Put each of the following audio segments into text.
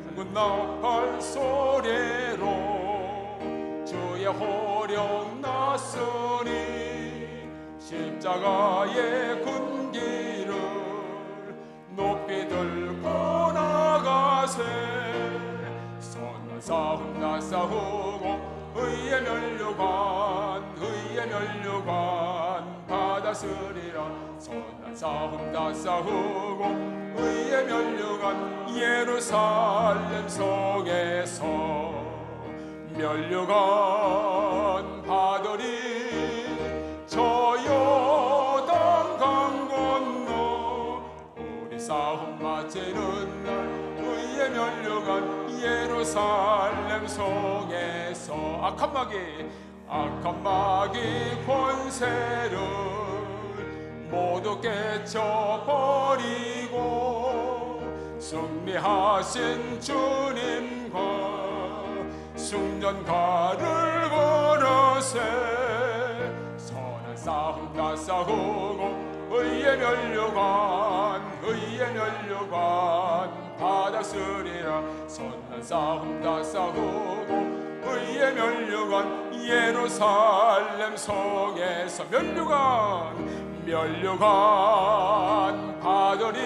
행군 나팔 소리로 주의 호령 났으니 십자가의 군기를 높이 들고 나가세. 선한 싸움 다 싸우고 의의 면류관 받았으리라. 선한 싸움 다 싸우고 의의 면류관 예루살렘 성에서 면류관 받으리. 저 요단 강 건너 우리 싸움 마치는 날 의의 면류관 예루살렘 성에서 악한 마귀 권세를 모두 깨쳐버리고 승리하신 주님과 승전가를 걸으세. 선한 싸움 다 싸우고 의의 면류관 받았으리라. 선한 싸움 다 싸우고 의의 면류관 예루살렘 성에서 면류관 받으리.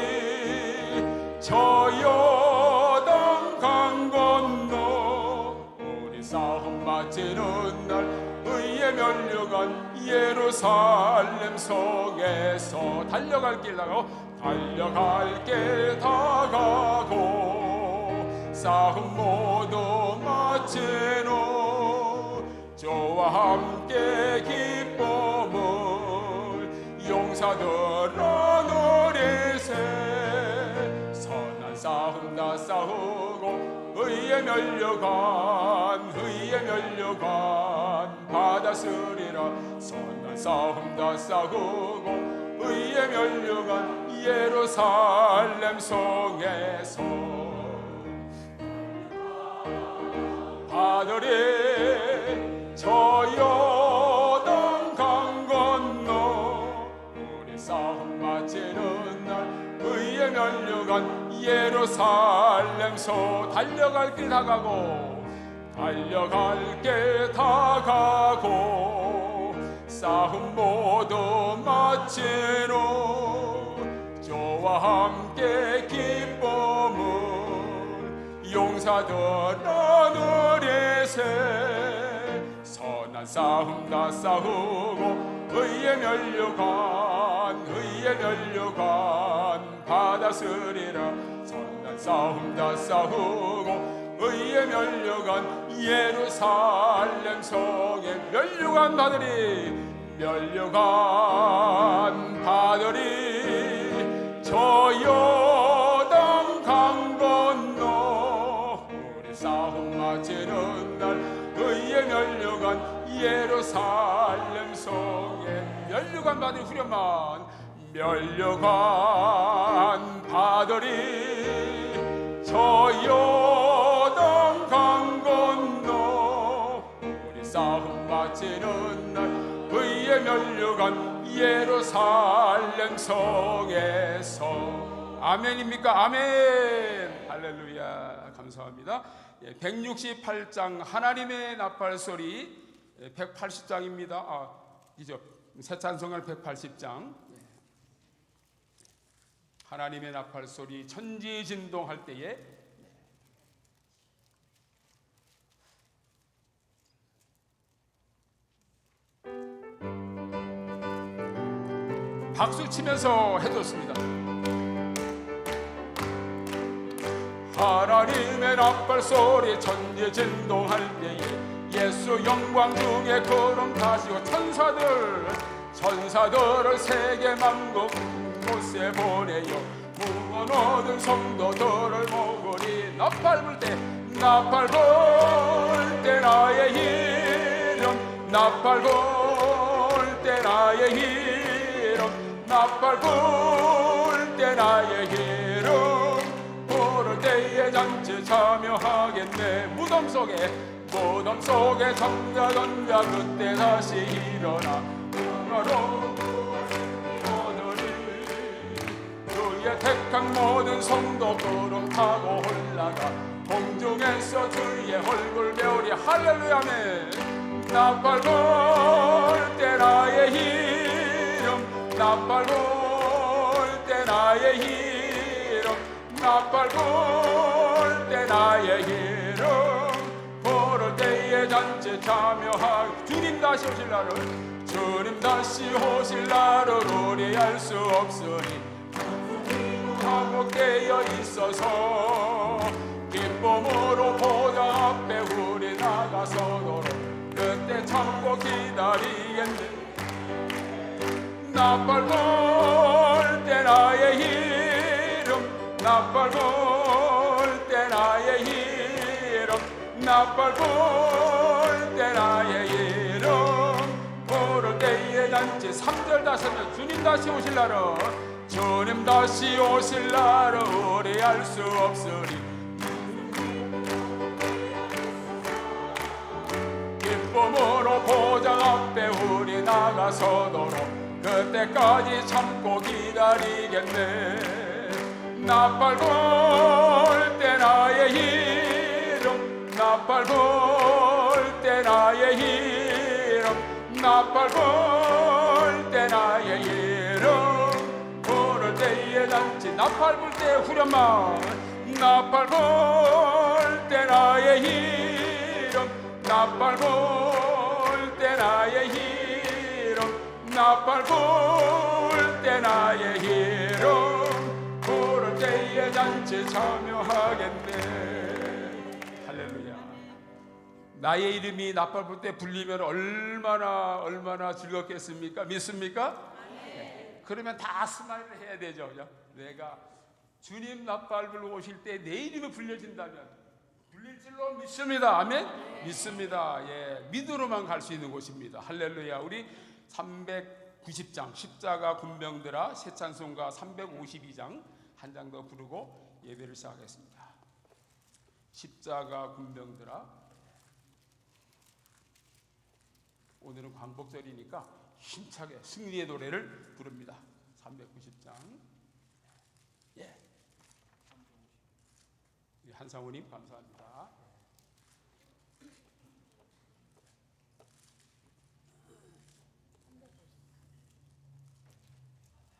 저 요단 강 건너 우리 싸움 마치는 날 의의 면류관 예루살렘 성에서 달려갈 길 다가고 싸움 모두 마치노. 저와 함께 기쁨을 용사들아 누리세. 선한 싸움 다 싸우고 의의 면류관 받았으리라. 선한 싸움 다 싸우고 의의 면류관 예루살렘 성에서 받으리. 저 요단 강 건너 우리 싸움 마치는 날 의의 면류관 예루살렘 서 달려갈 길 다가고 싸움 모두 마치노. 저와 함께 기쁨을 용사들아 누리세. 선한 싸움 다 싸우고 의의 면류관 받았으리라. 선한 싸움 다 싸우고 의의 면류관 예루살렘 성에 면류관 받으리. 저 요단 강 건너 우리 싸움 마치는 날 의의 면류관 예루살렘 성에 면류관 받으리. 후렴만 면류관 받으리. 저 요단 강 건너 우리 싸움 마치는 날 의의 면류관 예루살렘 성에서. 아멘입니까? 아멘. 할렐루야. 감사합니다. 168장 하나님의 나팔 소리 180장입니다. 이죠. 새 찬송할 180장. 하나님의 나팔 소리 천지진동할 때에 박수 치면서 해줬습니다. 하나님의 나팔 소리 천지진동할 때에 예수 영광 중에 걸음 타시고 천사들을 세계 만국 곳에 보내요. 구원 얻은 성도들을 모으리. 나팔 불 때 나의 이름 나팔 불 때 나의 이름 나팔 불 때 나의 이름 부를 때에 잔치 참여하겠네. 무덤 속에 잠자던 자 그때 다시 일어나 오늘은 오늘이 주의 주의 택한 모든 성도 구름 타고 올라가 공중에서 주의 얼굴 배우리. 할렐루야 아멘. 나팔 불 때 나의 이름, 나팔 불 때 나의 이름, 나팔 불 때 나의 이름, 부를 때에 잔치 참여하기. 주님 다시 오실 날을, 주님 다시 오실 날을 우리 알 수 없으니 항복되어 있어서 기쁨으로 보좌 앞에 우리 나가서도록 그때 참고 기다리겠네. 나팔 불 때 나의 이름, 나팔 불 때 나의 이름, 나팔 불 때 나의 이름, 부를 때에 잔치. 3절 다시 하면 주님 다시 오실 날은, 주님 다시 오실 날은 우리 알 수 없으니 기쁨으로 보좌 앞에 우리 나가서도록 그때까지 참고 기다리겠네. 나팔 불 때 나의 이름, 나팔 불 때 나의 이름, 나팔 불 때 나의 이름, 부를 때에 잔치. 나팔 불 때 후렴만. 나팔 불 때 나의 이름, 나팔 불 때 나의 이름, 나팔 불 때 나의 이름, 부를 때에 잔치 참여하겠네. 할렐루야. 나의 이름이 나팔 불 때 불리면 얼마나 즐겁겠습니까? 믿습니까? 네. 그러면 다 스마일을 해야 되죠. 내가 주님 나팔 불고 오실 때 내 이름이 불려진다면 불릴 줄로 믿습니다. 아멘. 믿습니다. 예, 믿으로만 갈 수 있는 곳입니다. 할렐루야. 우리 390장 십자가 군병들아 새 찬송가 352장 한 장 더 부르고 예배를 시작하겠습니다. 십자가 군병들아. 오늘은 광복절이니까 힘차게 승리의 노래를 부릅니다. 390장. 예. 한상우님 감사합니다.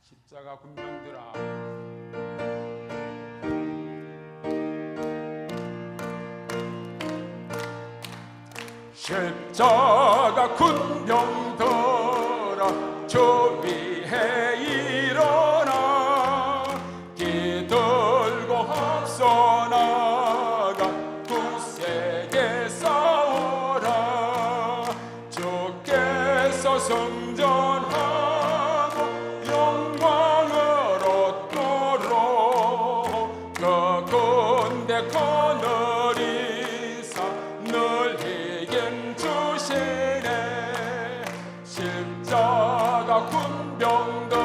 십자가 군병들아. 십자가 군병들아 주 위에 일어나 기들고 앞서 나가 굳세게 싸워라. 주께서 승전하고 영광을 얻도록 그 군대 거느리사 늘 이긴 주시네. 십자가 군병들아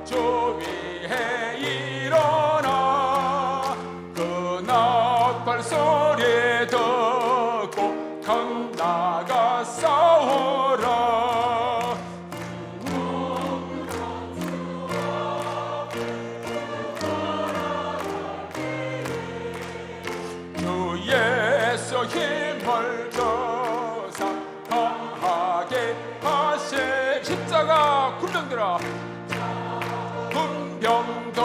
주 위에 일어나 그 나팔 소리 듣고 강 나가 싸워라. 주 예수 힘을 줘서 강하게 하세. 십자가 군병들아 군병들아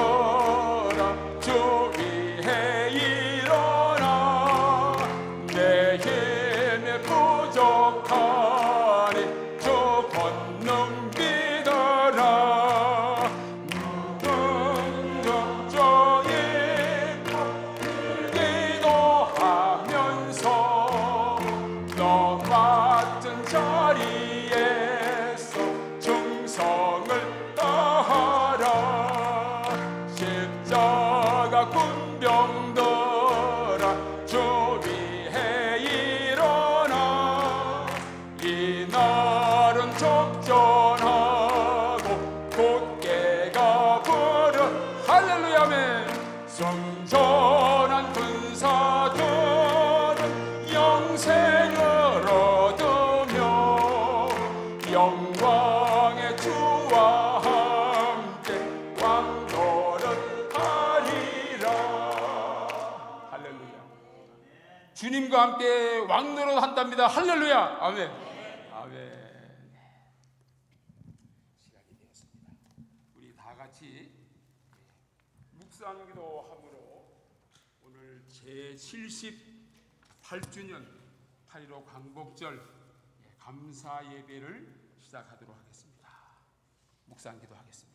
주 위에 일어나 내 힘이 부족하니 주 권능 믿어라. 능력자인 기도하면서 주님과 함께 왕노릇 한답니다. 할렐루야. 아멘. 아멘. 시간이 되었습니다. 우리 다 같이 묵상기도함으로 오늘 제78주년 8.15 광복절 감사 예배를 시작하도록 하겠습니다. 묵상기도 하겠습니다.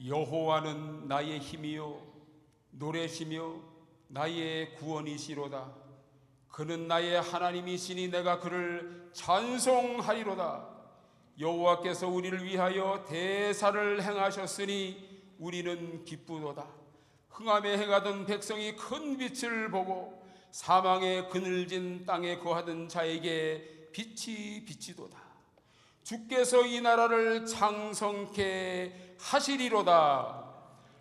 여호와는 나의 힘이요 노래시며 나의 구원이시로다. 그는 나의 하나님이시니 내가 그를 찬송하리로다. 여호와께서 우리를 위하여 대사를 행하셨으니 우리는 기쁘도다. 흥함에 행하던 백성이 큰 빛을 보고 사망의 그늘진 땅에 거하던 자에게 빛이 비치도다. 주께서 이 나라를 창성케 하시리로다.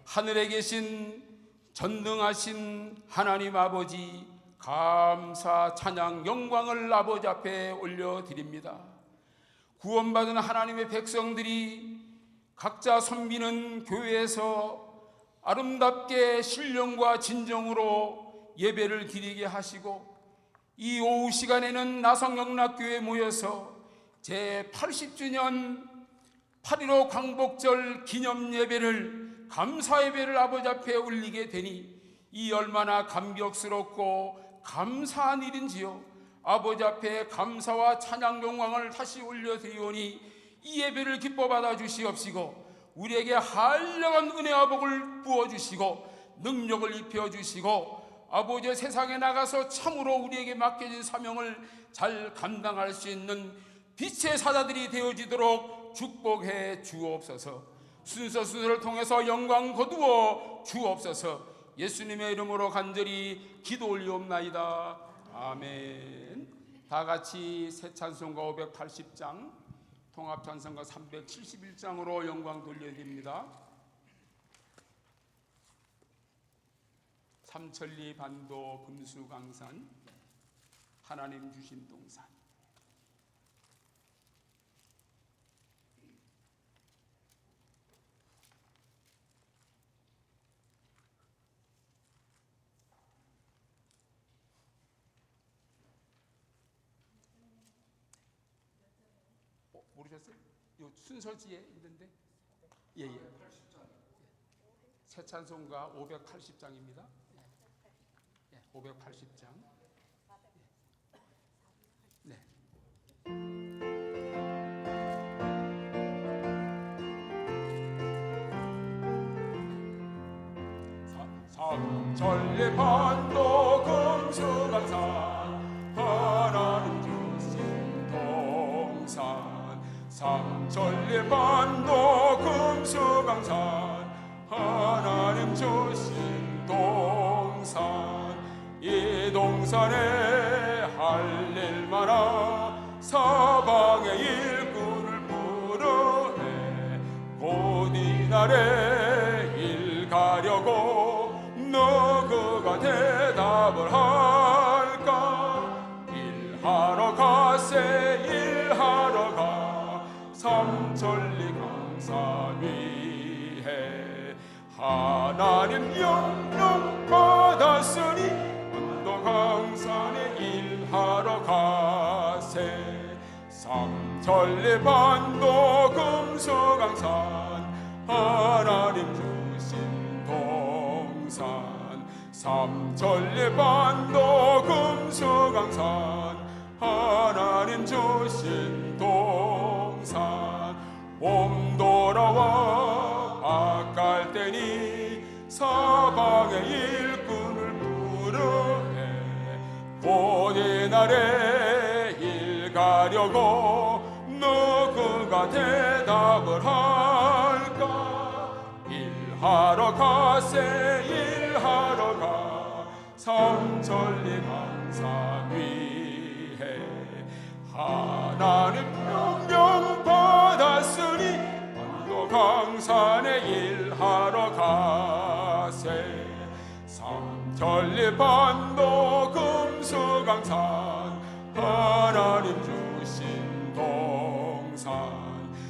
하늘에 계신 전능하신 하나님 아버지, 감사 찬양 영광을 아버지 앞에 올려드립니다. 구원받은 하나님의 백성들이 각자 섬기는 교회에서 아름답게 신령과 진정으로 예배를 드리게 하시고, 이 오후 시간에는 나성영락교회에 모여서 제80주년 8.15 광복절 기념 예배를, 감사 예배를 아버지 앞에 올리게 되니 이 얼마나 감격스럽고 감사한 일인지요. 아버지 앞에 감사와 찬양 영광을 다시 올려드리오니 이 예배를 기뻐 받아 주시옵시고, 우리에게 한량한 은혜와 복을 부어주시고 능력을 입혀주시고, 아버지 세상에 나가서 참으로 우리에게 맡겨진 사명을 잘 감당할 수 있는 빛의 사자들이 되어지도록 축복해 주옵소서. 순서를 통해서 영광 거두어 주옵소서. 예수님의 이름으로 간절히 기도 올리옵나이다. 아멘. 다 같이 새 찬송가 580장, 통합 찬송가 371장으로 영광 돌려드립니다. 삼천리 반도 금수강산 하나님 주신 동산. 모르셨어요? 이 순서지에 있는데, 예예. 새 찬송가 580장입니다. 580장. 네. 삼천리 반도 금수강산 하나님 주신 동산. 삼천리 반도 금수강산 하나님 주신 동산. 이 동산에 할일 많아 사방의 일꾼을 부르네. 곧 이날에 일 가려고 너 그가 대답을 할까. 일하러 가세 일하러 가 삼천리 강산 위에. 하나님 명령 받았으니 강산에 일하러 가세. 삼천리 반도 금수강산 하나님 주신 동산. 삼천리 반도 금수강산 하나님 주신 동산. 봄 돌아와 밭갈 때니 사방의 일꾼을 부르네. 곧 이날에 일 가려고 너 그가 대답을 할까. 일하러 가세 일하러 가 성천리 강산 위에 하나님 명령 받았으니 반도 강산에 일하러 가세. 삼천리 반도 금수강산 하나님 주신 동산.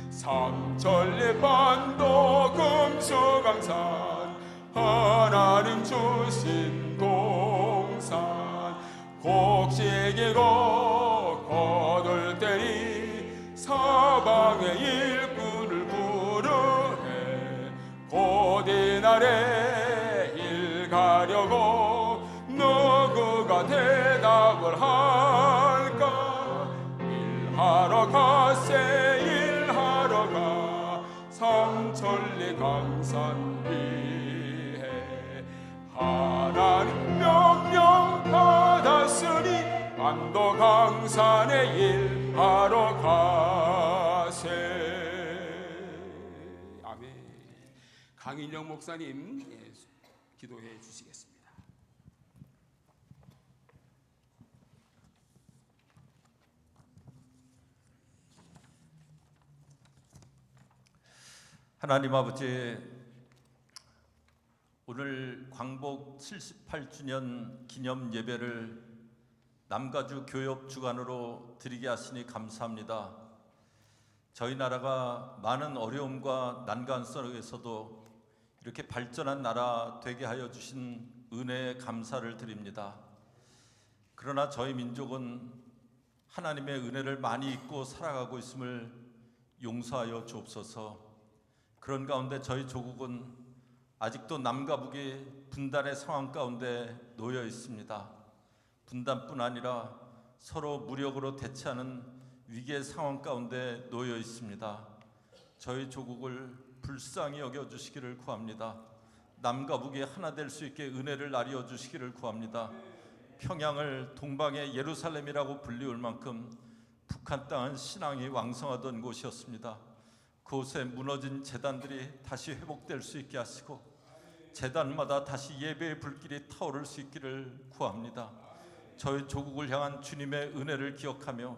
삼천리 반도 금수강산 하나님 주신 동산. 곡식이고 거둘 때니 사방의 일꾼을 부르해. 곧 이날에 일 가려고 누구가 대답을 할까. 일하러 가세 일하러 가. 삼천리 강산 위에 하나님 명령 받았으니 반도 강산에 일하러 가세. 아멘. 강인영 목사님 기도해 주시겠습니다. 하나님 아버지, 오늘 광복 78주년 기념 예배를 남가주 교협 주관으로 드리게 하시니 감사합니다. 저희 나라가 많은 어려움과 난관 속에서도 이렇게 발전한 나라 되게 하여 주신 은혜에 감사를 드립니다. 그러나 저희 민족은 하나님의 은혜를 많이 잊고 살아가고 있음을 용서하여 주옵소서. 그런 가운데 저희 조국은 아직도 남과 북이 분단의 상황 가운데 놓여 있습니다. 분단뿐 아니라 서로 무력으로 대치하는 위기의 상황 가운데 놓여 있습니다. 저희 조국을 불쌍히 여겨주시기를 구합니다. 남과 북이 하나 될 수 있게 은혜를 나뉘어 주시기를 구합니다. 평양을 동방의 예루살렘이라고 불리울 만큼 북한 땅은 신앙이 왕성하던 곳이었습니다. 그곳에 무너진 제단들이 다시 회복될 수 있게 하시고 제단마다 다시 예배의 불길이 타오를 수 있기를 구합니다. 저희 조국을 향한 주님의 은혜를 기억하며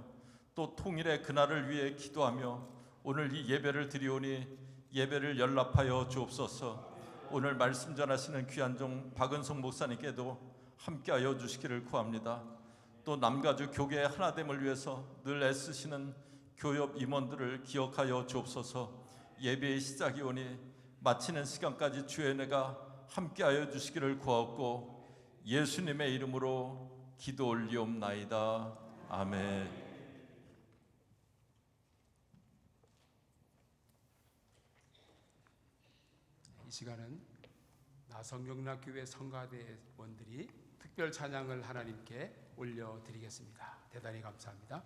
또 통일의 그날을 위해 기도하며 오늘 이 예배를 드리오니 예배를 연락하여 주옵소서. 오늘 말씀 전하시는 귀한 종 박은성 목사님께도 함께하여 주시기를 구합니다. 또 남가주 교계의 하나됨을 위해서 늘 애쓰시는 교협 임원들을 기억하여 주옵소서. 예배의 시작이 오니 마치는 시간까지 주의 은혜가 함께하여 주시기를 구하옵고 예수님의 이름으로 기도 올리옵나이다. 아멘. 이 시간은 나성경락교회 성가대원들이 특별 찬양을 하나님께 올려드리겠습니다. 대단히 감사합니다.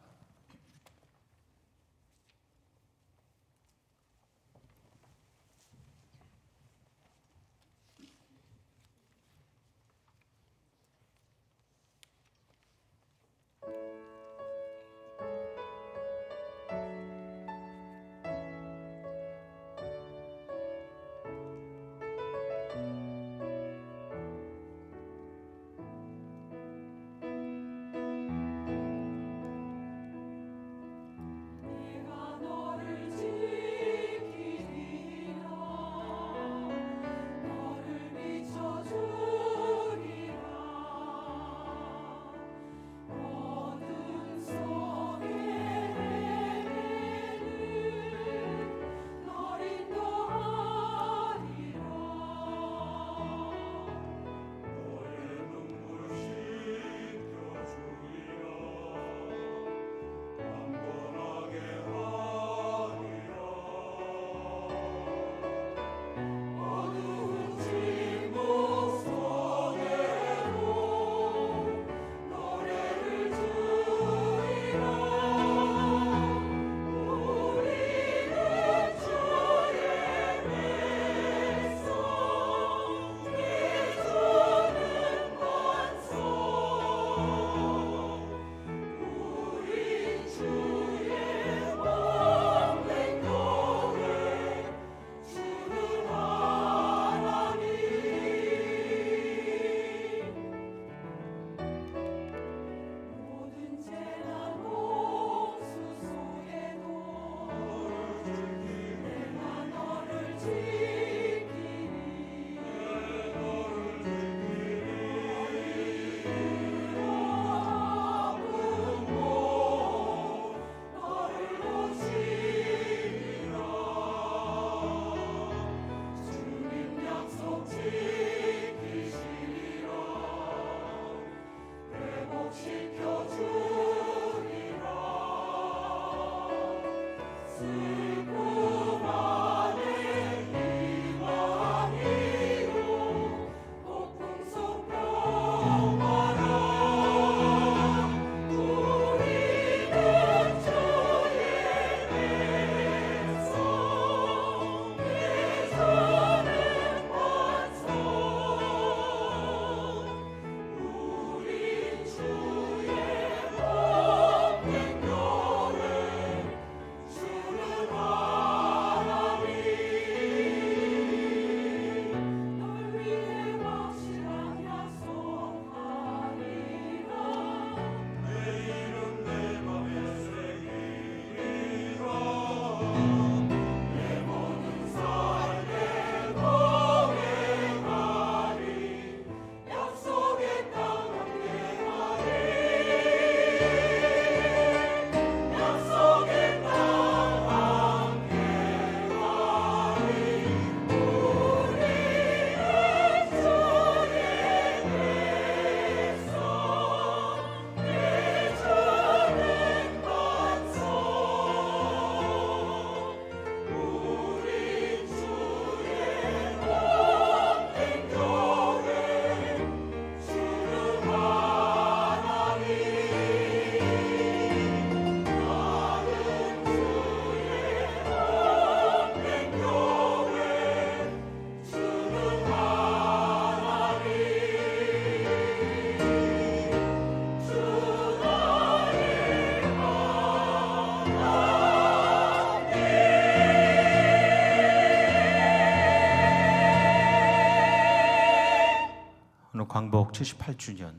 오늘 광복 78주년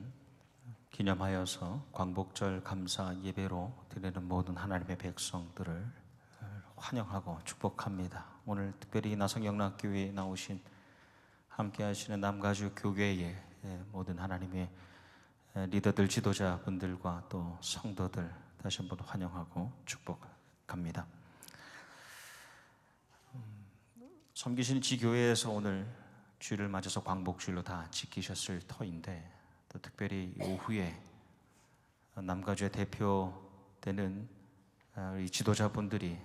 기념하여서 광복절 감사 예배로 드리는 모든 하나님의 백성들을 환영하고 축복합니다. 오늘 특별히 나성영락교회에 나오신 함께 하시는 남가주 교회의 모든 하나님의 리더들, 지도자분들과 또 성도들 다시 한번 환영하고 축복합니다. 섬기시는 지교회에서 오늘 주일을 맞아서 광복주일로 다 지키셨을 터인데, 또 특별히 오후에 남가주의 대표되는 우리 지도자분들이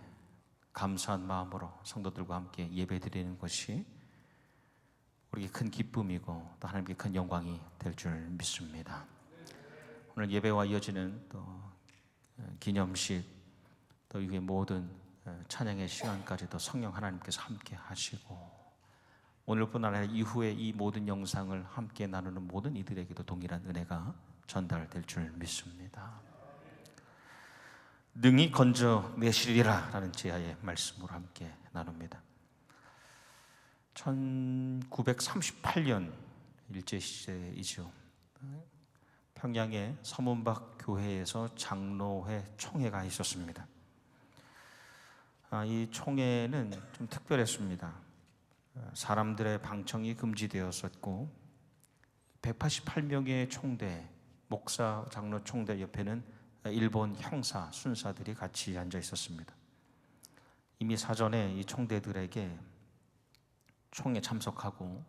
감사한 마음으로 성도들과 함께 예배드리는 것이 우리에게 큰 기쁨이고 또 하나님께 큰 영광이 될 줄 믿습니다. 오늘 예배와 이어지는 또 기념식, 또 이후에 모든 찬양의 시간까지도 성령 하나님께서 함께 하시고, 오늘뿐 아니라 이후에 이 모든 영상을 함께 나누는 모든 이들에게도 동일한 은혜가 전달될 줄 믿습니다. 능히 건져내시리라 라는 제야의 말씀으로 함께 나눕니다. 1938년 일제시대이죠. 평양의 서문박 교회에서 장로회 총회가 있었습니다. 이 총회는 좀 특별했습니다. 사람들의 방청이 금지되었었고 188명의 총대, 목사, 장로 총대 옆에는 일본 형사, 순사들이 같이 앉아 있었습니다. 이미 사전에 이 총대들에게 총에 참석하고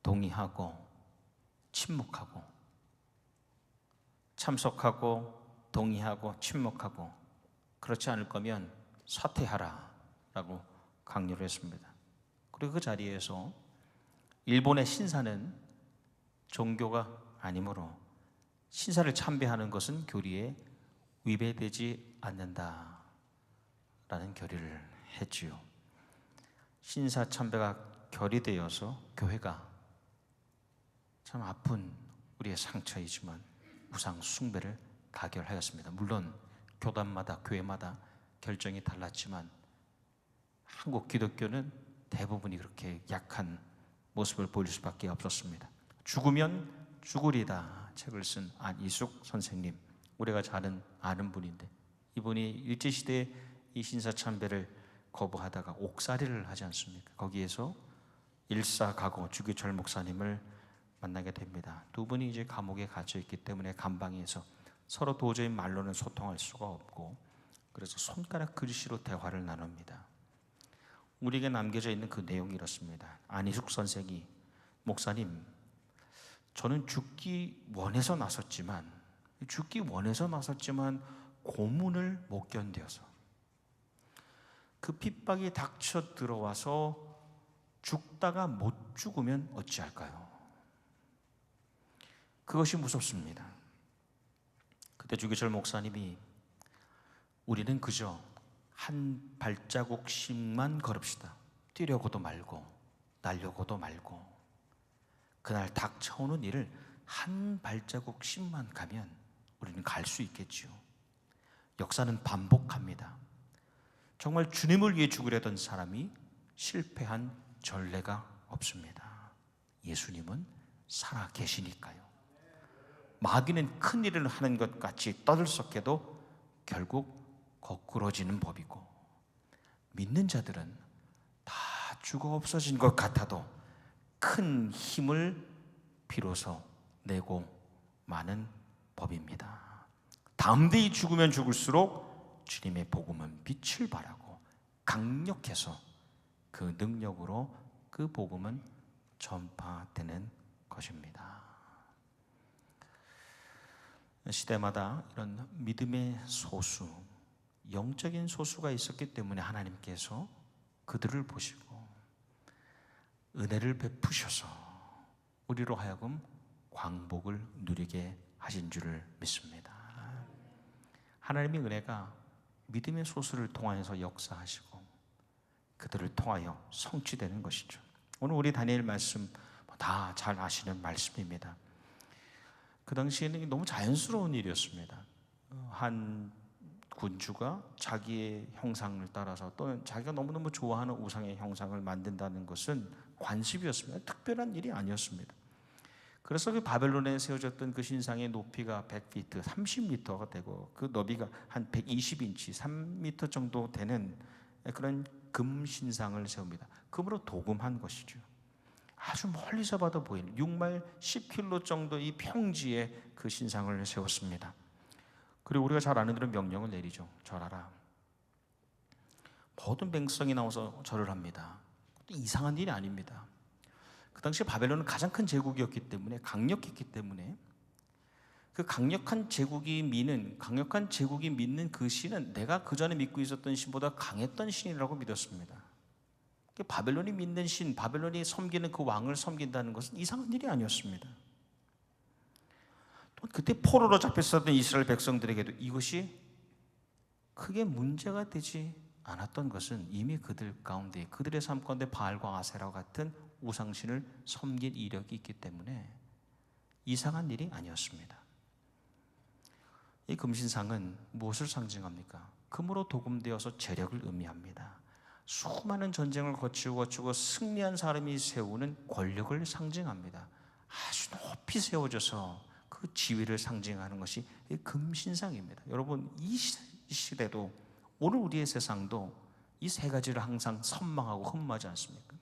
동의하고 침묵하고 침묵하고 그렇지 않을 거면 사퇴하라 라고 강요를 했습니다. 그리고 그 자리에서 일본의 신사는 종교가 아니므로 신사를 참배하는 것은 교리에 위배되지 않는다라는 결의를 했지요. 신사 참배가 결의되어서 교회가, 참 아픈 우리의 상처이지만 우상 숭배를 가결하였습니다. 물론 교단마다 교회마다 결정이 달랐지만 한국 기독교는 대부분이 그렇게 약한 모습을 보일 수밖에 없었습니다. 죽으면 죽으리다 책을 쓴 안이숙 선생님, 우리가 잘 아는 분인데, 이분이 일제시대에 이 신사참배를 거부하다가 옥살이를 하지 않습니까? 거기에서 일사가고 주기철 목사님을 만나게 됩니다. 두 분이 이제 감옥에 갇혀 있기 때문에 감방에서 서로 도저히 말로는 소통할 수가 없고, 그래서 손가락 글씨로 대화를 나눕니다. 우리에게 남겨져 있는 그 내용이 이렇습니다. 안희숙 선생이, 목사님, 저는 죽기 원해서 나섰지만 고문을 못 견뎌서, 그 핍박이 닥쳐 들어와서 죽다가 못 죽으면 어찌할까요? 그것이 무섭습니다. 그때 주기철 목사님이, 우리는 그저 한 발자국씩만 걸읍시다. 뛰려고도 말고 날려고도 말고, 그날 닥쳐오는 일을 한 발자국씩만 가면 우리는 갈 수 있겠지요. 역사는 반복합니다. 정말 주님을 위해 죽으려던 사람이 실패한 전례가 없습니다. 예수님은 살아 계시니까요. 마귀는 큰 일을 하는 것 같이 떠들썩해도 결국 거꾸러지는 법이고, 믿는 자들은 다 죽어 없어진 것 같아도 큰 힘을 비로소 내고 마는 법입니다. 담대히 죽으면 죽을수록 주님의 복음은 빛을 발하고 강력해서 그 능력으로 그 복음은 전파되는 것입니다. 시대마다 이런 믿음의 소수, 영적인 소수가 있었기 때문에 하나님께서 그들을 보시고 은혜를 베푸셔서 우리로 하여금 광복을 누리게 하신 줄을 믿습니다. 하나님의 은혜가 믿음의 소수를 통하여서 역사하시고 그들을 통하여 성취되는 것이죠. 오늘 우리 다니엘 말씀 다 잘 아시는 말씀입니다. 그 당시에는 너무 자연스러운 일이었습니다. 한 군주가 자기의 형상을 따라서 또는 자기가 너무너무 좋아하는 우상의 형상을 만든다는 것은 관습이었습니다. 특별한 일이 아니었습니다. 그래서 그 바벨론에 세워졌던 그 신상의 높이가 100피트, 30m가 되고 그 너비가 한 120인치, 3m 정도 되는 그런 금 신상을 세웁니다. 금으로 도금한 것이죠. 아주 멀리서 봐도 보이는 6마일 10킬로 정도 이 평지에 그 신상을 세웠습니다. 그리고 우리가 잘 아는 그런 명령을 내리죠. 절하라. 모든 백성이 나와서 절을 합니다. 이상한 일이 아닙니다. 그 당시 바벨론은 가장 큰 제국이었기 때문에, 강력했기 때문에 그 강력한 제국이 믿는 그 신은 내가 그 전에 믿고 있었던 신보다 강했던 신이라고 믿었습니다. 바벨론이 믿는 신, 바벨론이 섬기는 그 왕을 섬긴다는 것은 이상한 일이 아니었습니다. 또 그때 포로로 잡혔었던 이스라엘 백성들에게도 이것이 크게 문제가 되지 않았던 것은 이미 그들 가운데, 그들의 삶 가운데 바알과 아세라와 같은 우상신을 섬길 이력이 있기 때문에 이상한 일이 아니었습니다. 이 금신상은 무엇을 상징합니까? 금으로 도금되어서 재력을 의미합니다. 수많은 전쟁을 거치고 승리한 사람이 세우는 권력을 상징합니다. 아주 높이 세워져서 그 지위를 상징하는 것이 이 금신상입니다. 여러분, 이 시대도, 오늘 우리의 세상도 이 세 가지를 항상 선망하고 흠모하지 않습니까?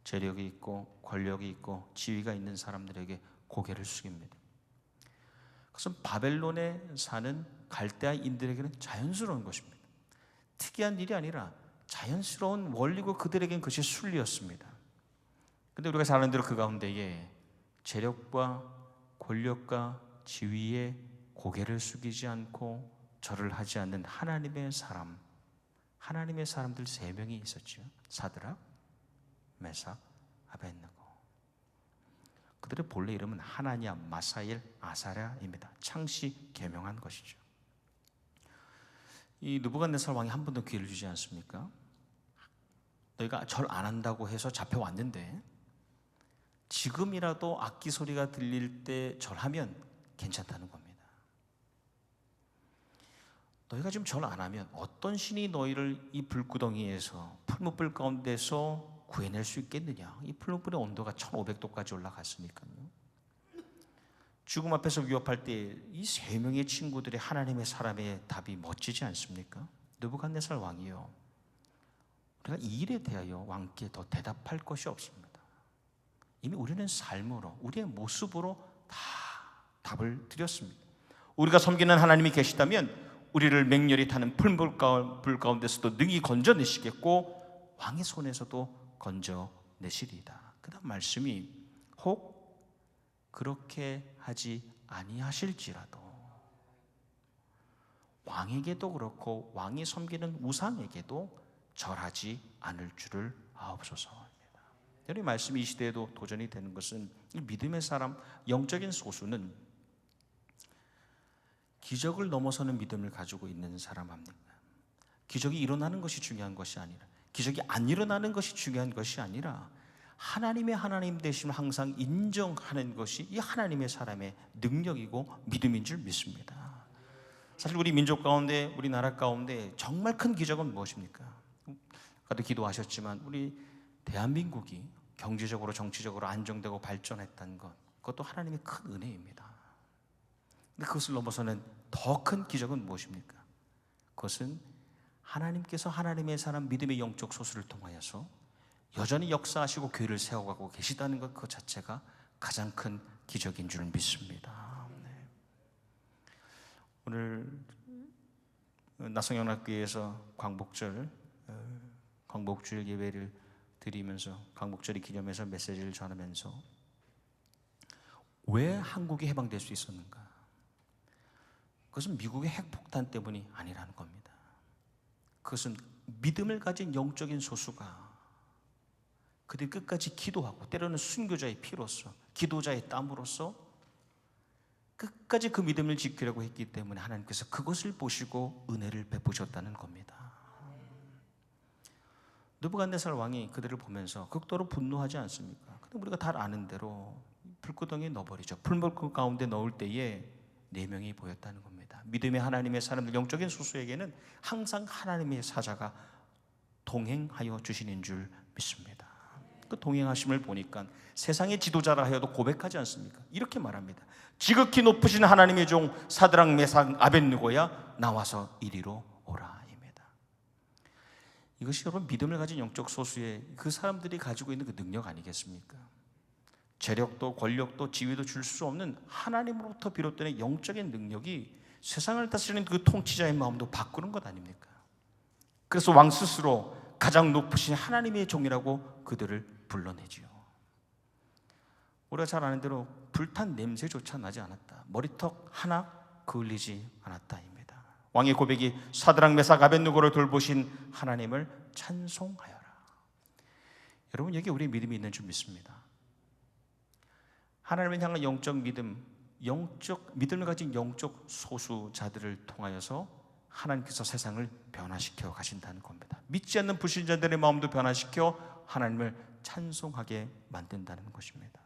재력이 있고 권력이 있고 지위가 있는 사람들에게 고개를 숙입니다. 그것은 바벨론에 사는 갈대아인들에게는 자연스러운 것입니다. 특이한 일이 아니라 자연스러운 원리고 그들에겐 그것이 순리였습니다. 그런데 우리가 잘 아는 대로 그 가운데에 재력과 권력과 지위에 고개를 숙이지 않고 절을 하지 않는 하나님의 사람들 3명이 있었죠. 사드락, 메삭, 아벳느고. 그들의 본래 이름은 하나냐, 마사엘, 아사랴입니다. 창시 개명한 것이죠. 이 느부갓네살 왕이 한 번도 기회를 주지 않습니까? 너희가 절 안 한다고 해서 잡혀왔는데 지금이라도 악기 소리가 들릴 때 절하면 괜찮다는 겁니다. 너희가 지금 절 안 하면 어떤 신이 너희를 이 불구덩이에서, 풀무불 가운데서 구해낼 수 있겠느냐? 이 풀무불의 온도가 1500도까지 올라갔으니까요. 죽음 앞에서 위협할 때 이 3명의 친구들의 하나님의 사람의 답이 멋지지 않습니까? 느부갓네살 왕이요, 우리가 이 일에 대하여 왕께 더 대답할 것이 없습니다. 이미 우리는 삶으로, 우리의 모습으로 다 답을 드렸습니다. 우리가 섬기는 하나님이 계시다면 우리를 맹렬히 타는 풀불 가운데서도 능히 건져내시겠고 왕의 손에서도 건져내시리이다. 그 다음 말씀이 혹 그렇게 하지 아니하실지라도 왕에게도 그렇고 왕이 섬기는 우상에게도 절하지 않을 줄을 아옵소서입니다. 이 말씀이 이 시대에도 도전이 되는 것은 이 믿음의 사람, 영적인 소수는 기적을 넘어서는 믿음을 가지고 있는 사람 합니다. 기적이 일어나는 것이 중요한 것이 아니라, 기적이 안 일어나는 것이 중요한 것이 아니라 하나님의 하나님 되심을 항상 인정하는 것이 이 하나님의 사람의 능력이고 믿음인 줄 믿습니다. 사실 우리 민족 가운데, 우리나라 가운데 정말 큰 기적은 무엇입니까? 아까도 기도하셨지만 우리 대한민국이 경제적으로 정치적으로 안정되고 발전했다는 것, 그것도 하나님의 큰 은혜입니다. 근데 그것을 넘어서는 더 큰 기적은 무엇입니까? 그것은 하나님께서 하나님의 사람 믿음의 영적 소수를 통하여서 여전히 역사하시고 교회를 세워가고 계시다는 것, 그 자체가 가장 큰 기적인 줄 믿습니다. 네. 오늘 나성영락교회에서 광복주일 예배를 드리면서, 광복절을 기념해서 메시지를 전하면서 왜 한국이 해방될 수 있었는가? 그것은 미국의 핵폭탄 때문이 아니라는 겁니다. 그것은 믿음을 가진 영적인 소수가 그들이 끝까지 기도하고, 때로는 순교자의 피로서, 기도자의 땀으로써 끝까지 그 믿음을 지키려고 했기 때문에 하나님께서 그것을 보시고 은혜를 베푸셨다는 겁니다. 느부갓네살 왕이 그들을 보면서 극도로 분노하지 않습니까? 근데 우리가 다 아는 대로 불구덩이에 넣어버리죠. 풀무불 가운데 넣을 때에 4명이 보였다는 겁니다. 믿음의 하나님의 사람들, 영적인 소수에게는 항상 하나님의 사자가 동행하여 주시는 줄 믿습니다. 그 동행하심을 보니까 세상의 지도자라 하여도 고백하지 않습니까? 이렇게 말합니다. 지극히 높으신 하나님의 종 사드락 메삭 아벳느고야 나와서 이리로 오라입니다. 이것이 여러분 믿음을 가진 영적 소수의 그 사람들이 가지고 있는 그 능력 아니겠습니까? 재력도 권력도 지위도 줄 수 없는 하나님으로부터 비롯되는 영적인 능력이 세상을 다스리는 그 통치자의 마음도 바꾸는 것 아닙니까? 그래서 왕 스스로 가장 높으신 하나님의 종이라고 그들을 불러내지요. 우리가 잘 아는 대로 불탄 냄새조차 나지 않았다. 머리턱 하나 그을리지 않았다입니다. 왕의 고백이 사드락 메삭 아벳느고를 돌보신 하나님을 찬송하여라. 여러분, 여기 우리의 믿음이 있는 줄 믿습니다. 하나님을 향한 영적 믿음, 영적 믿음을 가진 영적 소수자들을 통하여서 하나님께서 세상을 변화시켜 가신다는 겁니다. 믿지 않는 불신자들의 마음도 변화시켜 하나님을 찬송하게 만든다는 것입니다.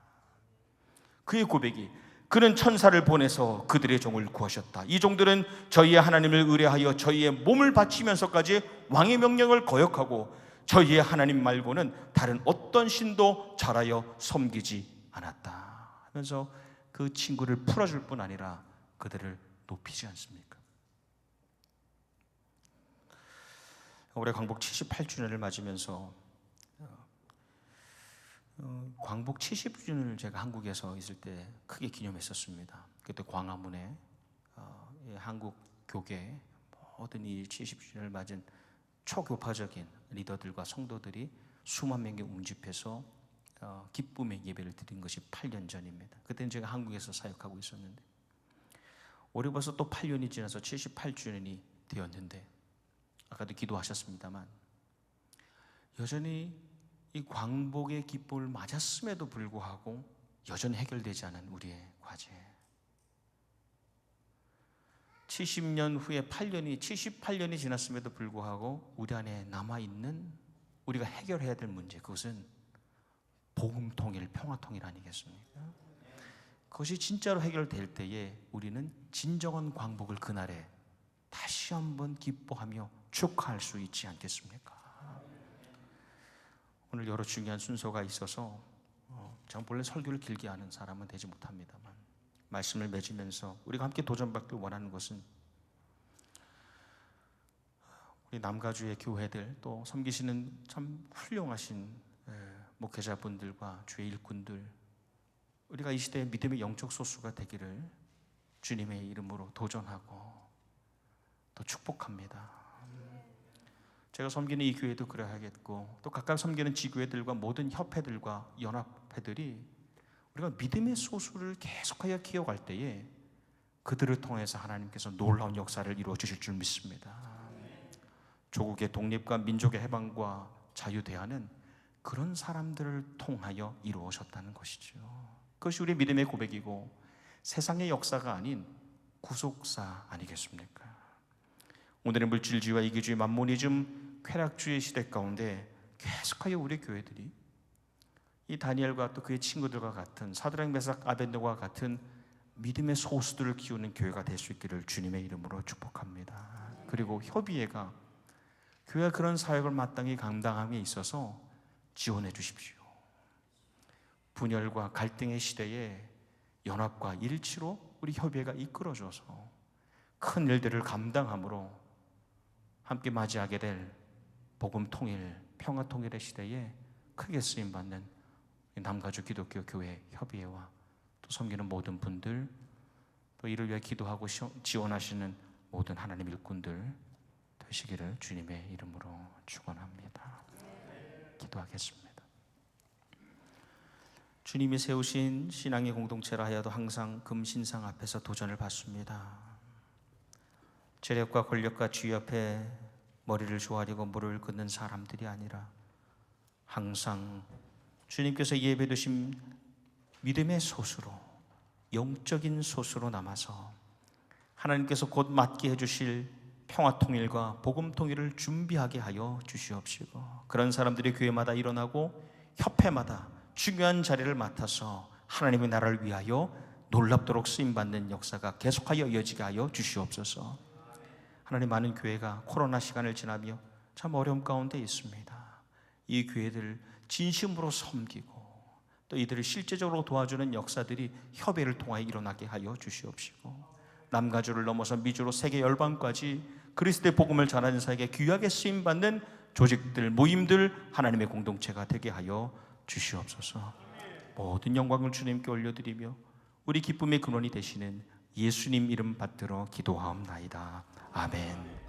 그의 고백이 그는 천사를 보내서 그들의 종을 구하셨다. 이 종들은 저희의 하나님을 의뢰하여 저희의 몸을 바치면서까지 왕의 명령을 거역하고 저희의 하나님 말고는 다른 어떤 신도 절하여 섬기지 않았다 하면서 그 친구를 풀어줄 뿐 아니라 그들을 높이지 않습니까? 올해 광복 78주년을 맞으면서 광복 70주년을 제가 한국에서 있을 때 크게 기념했었습니다. 그때 광화문에 한국 교계 모든 이 70주년을 맞은 초교파적인 리더들과 성도들이 수만 명이 웅집해서 기쁨의 예배를 드린 것이 8년 전입니다. 그때는 제가 한국에서 사역하고 있었는데 올해 벌써 또 8년이 지나서 78주년이 되었는데 아까도 기도하셨습니다만 여전히 이 광복의 기쁨을 맞았음에도 불구하고 여전히 해결되지 않은 우리의 과제. 70년 후에 78년이 지났음에도 불구하고 우리 안에 남아있는 우리가 해결해야 될 문제, 그것은 복음 통일, 평화 통일 아니겠습니까? 그것이 진짜로 해결될 때에 우리는 진정한 광복을 그날에 다시 한번 기뻐하며 축하할 수 있지 않겠습니까? 오늘 여러 중요한 순서가 있어서 제가 본래 설교를 길게 하는 사람은 되지 못합니다만 말씀을 맺으면서 우리가 함께 도전받길 원하는 것은 우리 남가주의 교회들 또 섬기시는 참 훌륭하신 목회자분들과 주의 일꾼들, 우리가 이 시대의 믿음의 영적 소수가 되기를 주님의 이름으로 도전하고 또 축복합니다. 제가 섬기는 이 교회도 그래야겠고 또 각각 섬기는 지교회들과 모든 협회들과 연합회들이 우리가 믿음의 소수를 계속하여 키워갈 때에 그들을 통해서 하나님께서 놀라운 역사를 이루어 주실 줄 믿습니다. 조국의 독립과 민족의 해방과 자유대화는 그런 사람들을 통하여 이루어졌다는 것이죠. 그것이 우리의 믿음의 고백이고 세상의 역사가 아닌 구속사 아니겠습니까? 오늘의 물질주의와 이기주의, 만모니즘, 쾌락주의 시대 가운데 계속하여 우리 교회들이 이 다니엘과 또 그의 친구들과 같은 사드락 메삭 아벳느고와 같은 믿음의 소수들을 키우는 교회가 될 수 있기를 주님의 이름으로 축복합니다. 그리고 협의회가 교회가 그런 사역을 마땅히 감당함에 있어서 지원해 주십시오. 분열과 갈등의 시대에 연합과 일치로 우리 협의회가 이끌어줘서 큰 일들을 감당함으로 함께 맞이하게 될 복음 통일, 평화 통일의 시대에 크게 쓰임받는 남가주 기독교 교회 협의회와 또 섬기는 모든 분들, 또 이를 위해 기도하고 지원하시는 모든 하나님 일꾼들 되시기를 주님의 이름으로 축원합니다. 기도하겠습니다. 주님이 세우신 신앙의 공동체라 하여도 항상 금신상 앞에서 도전을 받습니다. 재력과 권력과 지위 앞에 머리를 조아리고 무릎을 꿇는 사람들이 아니라 항상 주님께서 예배 드신 믿음의 소수로, 영적인 소수로 남아서 하나님께서 곧 맡게 해주실 평화 통일과 복음 통일을 준비하게 하여 주시옵시고, 그런 사람들이 교회마다 일어나고 협회마다 중요한 자리를 맡아서 하나님의 나라를 위하여 놀랍도록 쓰임받는 역사가 계속하여 이어지게 하여 주시옵소서. 하나님, 많은 교회가 코로나 시간을 지나며 참 어려움 가운데 있습니다. 이 교회들을 진심으로 섬기고 또 이들을 실제적으로 도와주는 역사들이 협의를 통하여 일어나게 하여 주시옵시고, 남가주를 넘어서 미주로 세계 열방까지 그리스도의 복음을 전하는 사에게 귀하게 쓰임받는 조직들, 모임들, 하나님의 공동체가 되게 하여 주시옵소서. 모든 영광을 주님께 올려드리며 우리 기쁨의 근원이 되시는 예수님 이름 받들어 기도하옵나이다. 아멘.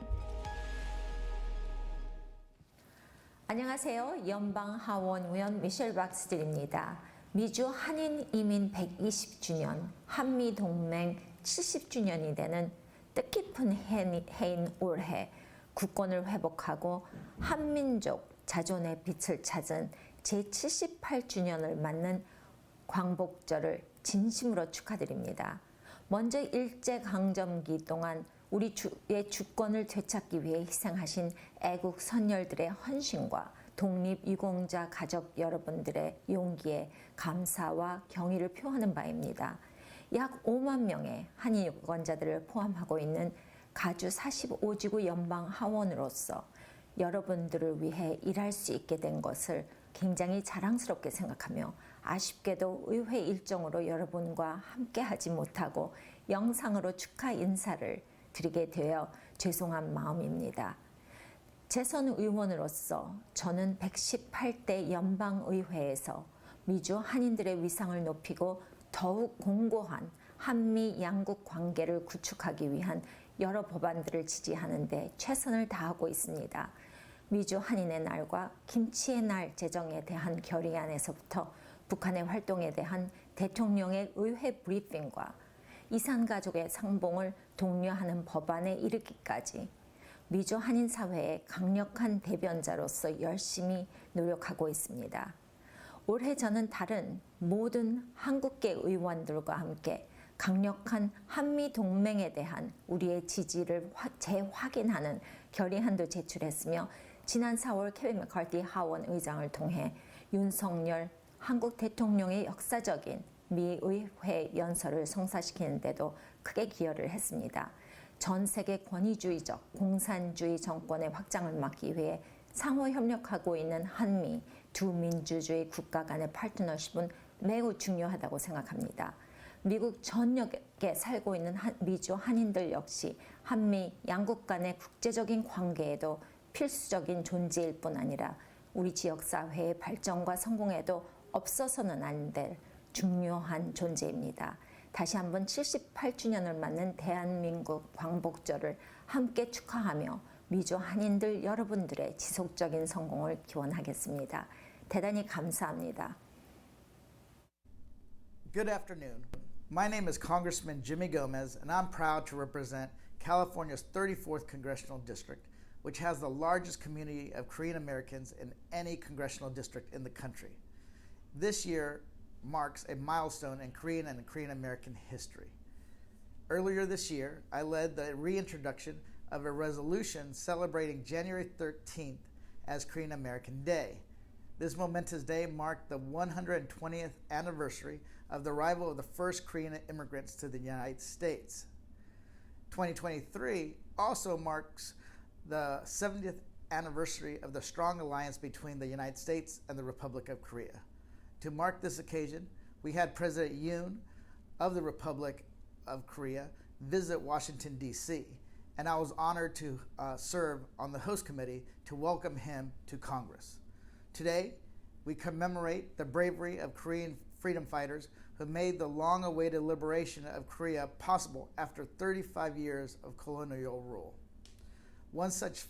안녕하세요. 연방하원의원 미셸 박스들입니다. 미주 한인 이민 120주년, 한미동맹 70주년이 되는 뜻깊은 해인 올해 국권을 회복하고 한민족 자존의 빛을 찾은 제78주년을 맞는 광복절을 진심으로 축하드립니다. 먼저 일제강점기 동안 우리 주의 주권을 되찾기 위해 희생하신 애국 선열들의 헌신과 독립유공자 가족 여러분들의 용기에 감사와 경의를 표하는 바입니다. 약 5만 명의 한인 유권자들을 포함하고 있는 가주 45지구 연방하원으로서 여러분들을 위해 일할 수 있게 된 것을 굉장히 자랑스럽게 생각하며, 아쉽게도 의회 일정으로 여러분과 함께하지 못하고 영상으로 축하 인사를 드리게 되어 죄송한 마음입니다. 재선 의원으로서 저는 118대 연방의회에서 미주 한인들의 위상을 높이고 더욱 공고한 한미 양국 관계를 구축하기 위한 여러 법안들을 지지하는 데 최선을 다하고 있습니다. 미주 한인의 날과 김치의 날 제정에 대한 결의안에서부터 북한의 활동에 대한 대통령의 의회 브리핑과 이산가족의 상봉을 독려하는 법안에 이르기까지 미주 한인 사회의 강력한 대변자로서 열심히 노력하고 있습니다. 올해 저는 다른 모든 한국계 의원들과 함께 강력한 한미 동맹에 대한 우리의 지지를 재확인하는 결의안도 제출했으며, 지난 4월 케빈 맥카티 하원 의장을 통해 윤석열 한국 대통령의 역사적인 미의회 연설을 성사시키는 데도 크게 기여를 했습니다. 전 세계 권위주의적 공산주의 정권의 확장을 막기 위해 상호 협력하고 있는 한미 두 민주주의 국가 간의 파트너십은 매우 중요하다고 생각합니다. 미국 전역에 살고 있는 미주 한인들 역시 한미 양국 간의 국제적인 관계에도 필수적인 존재일 뿐 아니라 우리 지역사회의 발전과 성공에도 없어서는 안 될 중요한 존재입니다. 다시 한번 78주년을 맞는 대한민국 광복절을 함께 축하하며 미주 한인들 여러분들의 지속적인 성공을 기원하겠습니다. 대단히 감사합니다. Good afternoon. My name is Congressman Jimmy Gomez, and I'm proud to represent California's 34th Congressional District, which has the largest community of Korean Americans in any congressional district in the country. This year marks a milestone in Korean and Korean American history. Earlier this year, I led the reintroduction of a resolution celebrating January 13th as Korean American Day. This momentous day marked the 120th anniversary of the arrival of the first Korean immigrants to the United States. 2023 also marks the 70th anniversary of the strong alliance between the United States and the Republic of Korea. To mark this occasion, we had President Yoon of the Republic of Korea visit Washington, D.C., and I was honored to serve on the host committee to welcome him to Congress. Today, we commemorate the bravery of Korean freedom fighters who made the long-awaited liberation of Korea possible after 35 years of colonial rule. One such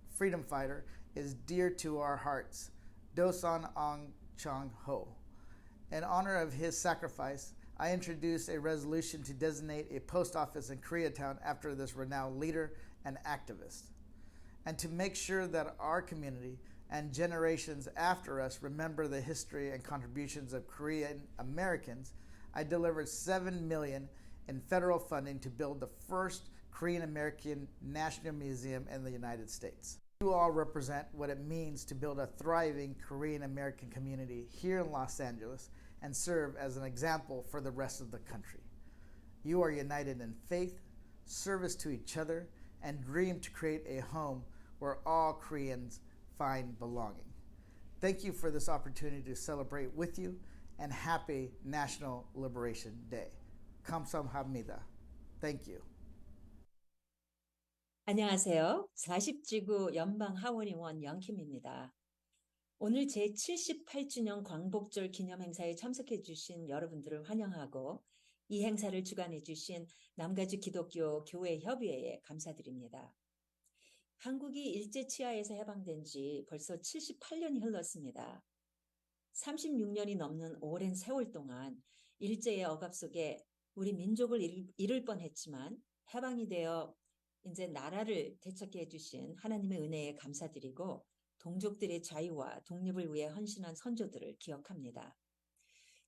freedom fighter is dear to our hearts, Dosan Ong Chang-ho. In honor of his sacrifice, I introduced a resolution to designate a post office in Koreatown after this renowned leader and activist. And to make sure that our community and generations after us remember the history and contributions of Korean Americans, I delivered $7 million in federal funding to build the first Korean American National Museum in the United States. You all represent what it means to build a thriving Korean American community here in Los Angeles and serve as an example for the rest of the country. You are united in faith, service to each other, and dream to create a home where all Koreans find belonging. Thank you for this opportunity to celebrate with you, and happy National Liberation Day. 감사합니다. Thank you. 안녕하세요. 40지구 연방 하원의원 영킴입니다. 오늘 제78주년 광복절 기념 행사에 참석해 주신 여러분들을 환영하고 이 행사를 주관해 주신 남가주 기독교 교회 협의회에 감사드립니다. 한국이 일제 치하에서 해방된 지 벌써 78년이 흘렀습니다. 36년이 넘는 오랜 세월 동안 일제의 억압 속에 우리 민족을 잃을 뻔했지만 해방이 되어 이제 나라를 되찾게 해주신 하나님의 은혜에 감사드리고 동족들의 자유와 독립을 위해 헌신한 선조들을 기억합니다.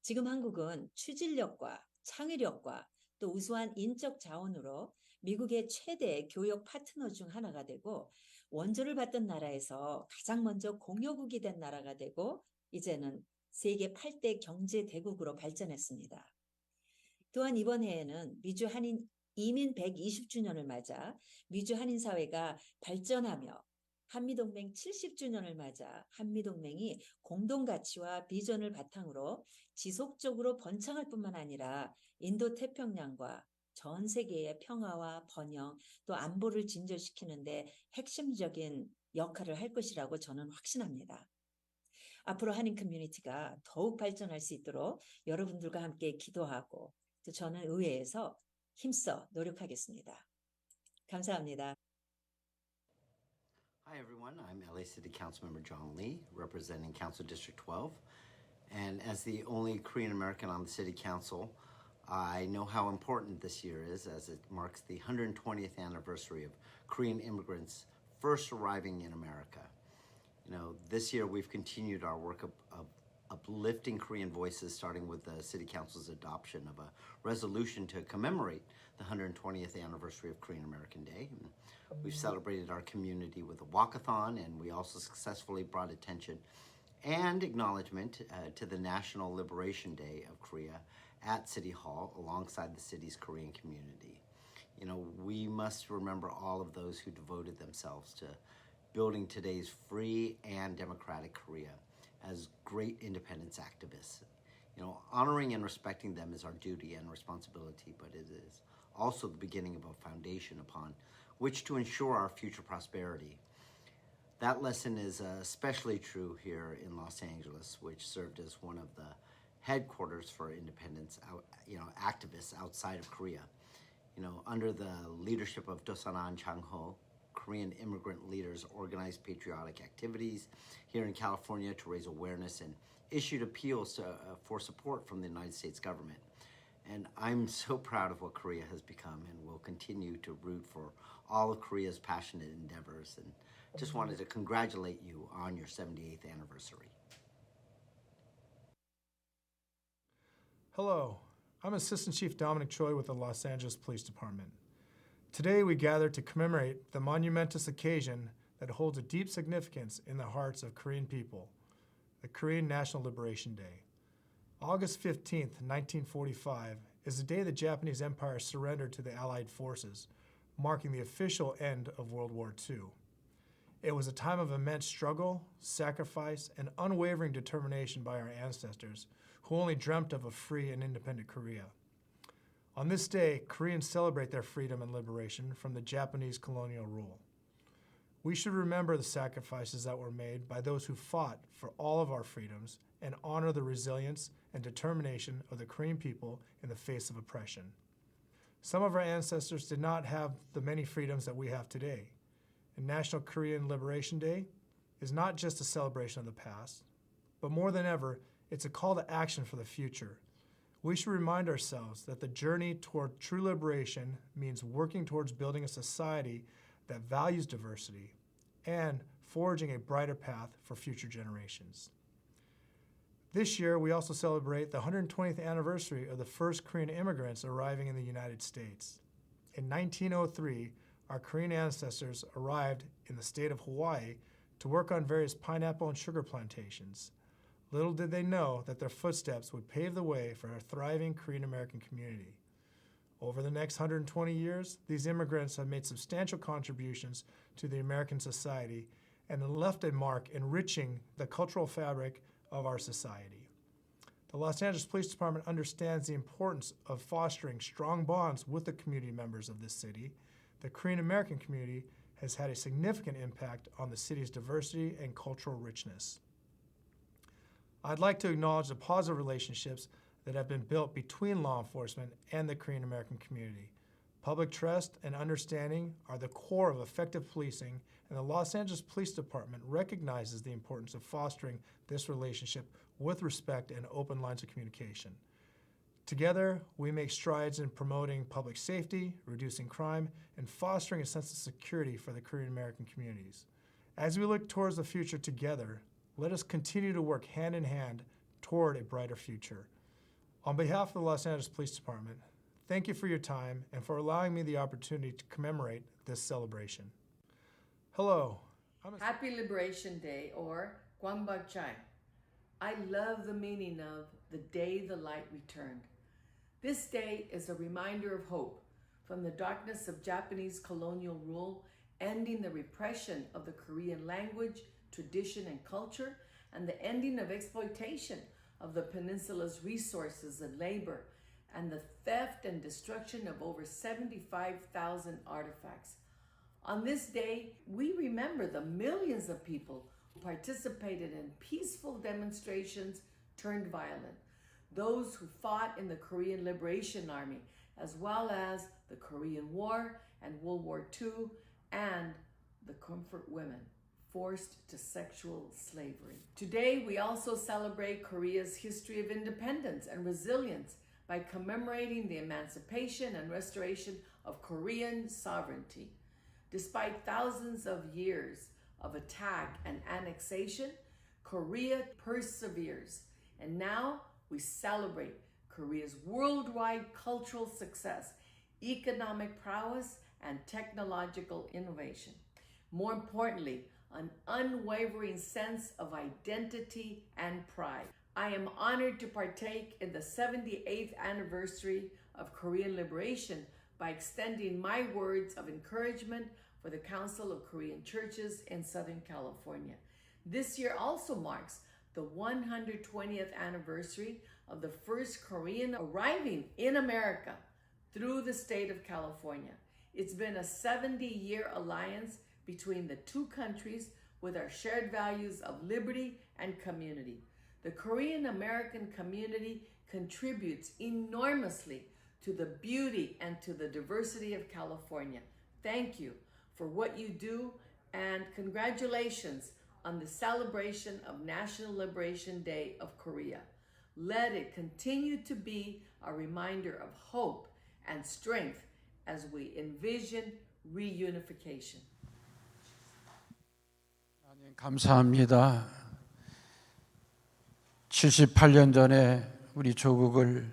지금 한국은 추진력과 창의력과 또 우수한 인적 자원으로 미국의 최대 교역 파트너 중 하나가 되고 원조를 받던 나라에서 가장 먼저 공여국이 된 나라가 되고 이제는 세계 8대 경제 대국으로 발전했습니다. 또한 이번 해에는 미주 한인 이민 120주년을 맞아 미주 한인 사회가 발전하며 한미동맹 70주년을 맞아 한미동맹이 공동가치와 비전을 바탕으로 지속적으로 번창할 뿐만 아니라 인도태평양과 전 세계의 평화와 번영 또 안보를 진전시키는 데 핵심적인 역할을 할 것이라고 저는 확신합니다. 앞으로 한인 커뮤니티가 더욱 발전할 수 있도록 여러분들과 함께 기도하고 또 저는 의회에서 힘써 노력하겠습니다. 감사합니다. Hi everyone, I'm LA City Councilmember John Lee, representing Council District 12. And as the only Korean American on the City Council, I know how important this year is as it marks the 120th anniversary of Korean immigrants first arriving in America. You know, this year we've continued our work of uplifting Korean voices, starting with the City Council's adoption of a resolution to commemorate the 120th anniversary of Korean American Day. And we've celebrated our community with a walkathon, and we also successfully brought attention and acknowledgement to the National Liberation Day of Korea at City Hall alongside the city's Korean community. You know, we must remember all of those who devoted themselves to building today's free and democratic Korea as great independence activists. You know, honoring and respecting them is our duty and responsibility, but it is also the beginning of a foundation upon which to ensure our future prosperity. That lesson is especially true here in Los Angeles, which served as one of the headquarters for independence, activists outside of Korea. You know, under the leadership of Dosanan Chang-ho, Korean immigrant leaders organized patriotic activities here in California to raise awareness and issued appeals for support from the United States government. And I'm so proud of what Korea has become and will continue to root for all of Korea's passionate endeavors. And just wanted to congratulate you on your 78th anniversary. Hello, I'm Assistant Chief Dominic Choi with the Los Angeles Police Department. Today we gather to commemorate the monumentous occasion that holds a deep significance in the hearts of Korean people, the Korean National Liberation Day. August 15th, 1945 is the day the Japanese Empire surrendered to the Allied forces, marking the official end of World War II. It was a time of immense struggle, sacrifice, and unwavering determination by our ancestors, who only dreamt of a free and independent Korea. On this day, Koreans celebrate their freedom and liberation from the Japanese colonial rule. We should remember the sacrifices that were made by those who fought for all of our freedoms and honor the resilience and determination of the Korean people in the face of oppression. Some of our ancestors did not have the many freedoms that we have today. And National Korean Liberation Day is not just a celebration of the past, but more than ever, it's a call to action for the future. We should remind ourselves that the journey toward true liberation means working towards building a society that values diversity and forging a brighter path for future generations. This year, we also celebrate the 120th anniversary of the first Korean immigrants arriving in the United States. In 1903, our Korean ancestors arrived in the state of Hawaii to work on various pineapple and sugar plantations. Little did they know that their footsteps would pave the way for a thriving Korean American community. Over the next 120 years, these immigrants have made substantial contributions to the American society and left a mark enriching the cultural fabric of our society. The Los Angeles Police Department understands the importance of fostering strong bonds with the community members of this city. The Korean American community has had a significant impact on the city's diversity and cultural richness. I'd like to acknowledge the positive relationships that have been built between law enforcement and the Korean American community. Public trust and understanding are the core of effective policing, and the Los Angeles Police Department recognizes the importance of fostering this relationship with respect and open lines of communication. Together, we make strides in promoting public safety, reducing crime, and fostering a sense of security for the Korean American communities. As we look towards the future together, let us continue to work hand in hand toward a brighter future. On behalf of the Los Angeles Police Department, thank you for your time and for allowing me the opportunity to commemorate this celebration. Hello. Happy Liberation Day, or Gwangbakchai. I love the meaning of the day the light returned. This day is a reminder of hope from the darkness of Japanese colonial rule, ending the repression of the Korean language, tradition, and culture, and the ending of exploitation of the peninsula's resources and labor, and the theft and destruction of over 75,000 artifacts. On this day, we remember the millions of people who participated in peaceful demonstrations turned violent, those who fought in the Korean Liberation Army, as well as the Korean War and World War II, and the comfort women forced to sexual slavery. Today, we also celebrate Korea's history of independence and resilience by commemorating the emancipation and restoration of Korean sovereignty. Despite thousands of years of attack and annexation, Korea perseveres. And now we celebrate Korea's worldwide cultural success, economic prowess, and technological innovation. More importantly, an unwavering sense of identity and pride. I am honored to partake in the 78th anniversary of Korean liberation by extending my words of encouragement for the Council of Korean Churches in Southern California. This year also marks the 120th anniversary of the first Korean arriving in America through the state of California. It's been a 70-year alliance between the two countries with our shared values of liberty and community. The Korean American community contributes enormously to the beauty and to the diversity of California. Thank you for what you do, and congratulations on the celebration of National Liberation Day of Korea. Let it continue to be a reminder of hope and strength as we envision reunification. 감사합니다. 78년 전에 우리 조국을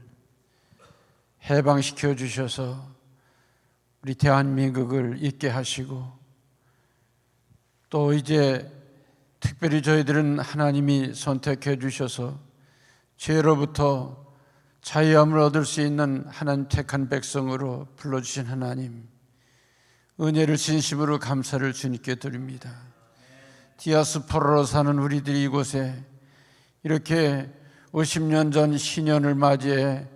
해방시켜 주셔서 우리 대한민국을 있게 하시고, 또 이제 특별히 저희들은 하나님이 선택해 주셔서 죄로부터 자유함을 얻을 수 있는 하나님 택한 백성으로 불러주신 하나님, 은혜를 진심으로 감사를 주님께 드립니다. 디아스포라로 사는 우리들이 이곳에 이렇게 50년 전 신년을 맞이해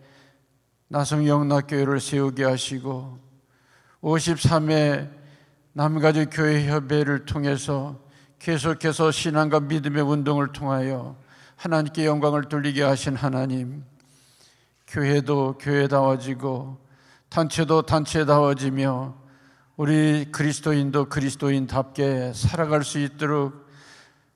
나성영락교회를 세우게 하시고, 53회 남가주 교회 협의회를 통해서 계속해서 신앙과 믿음의 운동을 통하여 하나님께 영광을 돌리게 하신 하나님, 교회도 교회다워지고 단체도 단체다워지며 우리 그리스도인도 그리스도인답게 살아갈 수 있도록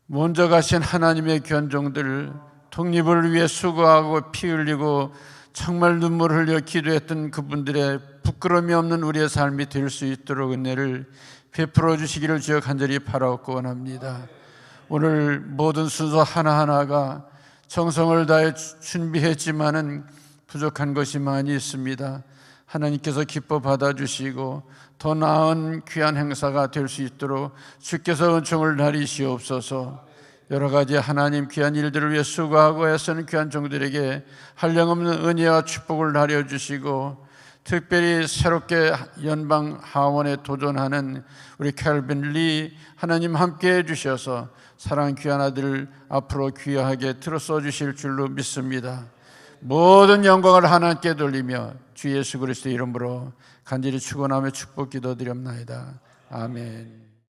먼저 가신 하나님의 견종들, 독립을 위해 수고하고 피 흘리고 정말 눈물 흘려 기도했던 그분들의 부끄러움이 없는 우리의 삶이 될 수 있도록 은혜를 베풀어 주시기를 주여 간절히 바라옵고 원합니다. 오늘 모든 순서 하나하나가 정성을 다해 준비했지만은 부족한 것이 많이 있습니다. 하나님께서 기뻐 받아주시고 더 나은 귀한 행사가 될 수 있도록 주께서 은총을 나리시옵소서. 여러 가지 하나님 귀한 일들을 위해 수고하고 애쓰는 귀한 종들에게 한량없는 은혜와 축복을 나려주시고, 특별히 새롭게 연방 하원에 도전하는 우리 켈빈 리 하나님 함께해 주셔서 사랑 귀한 아들 앞으로 귀하게 들어써 주실 줄로 믿습니다. 모든 영광을 하나님께 돌리며 주 예수 그리스도의 이름으로 간절히 축원하며 축복 기도드립나이다. 아멘.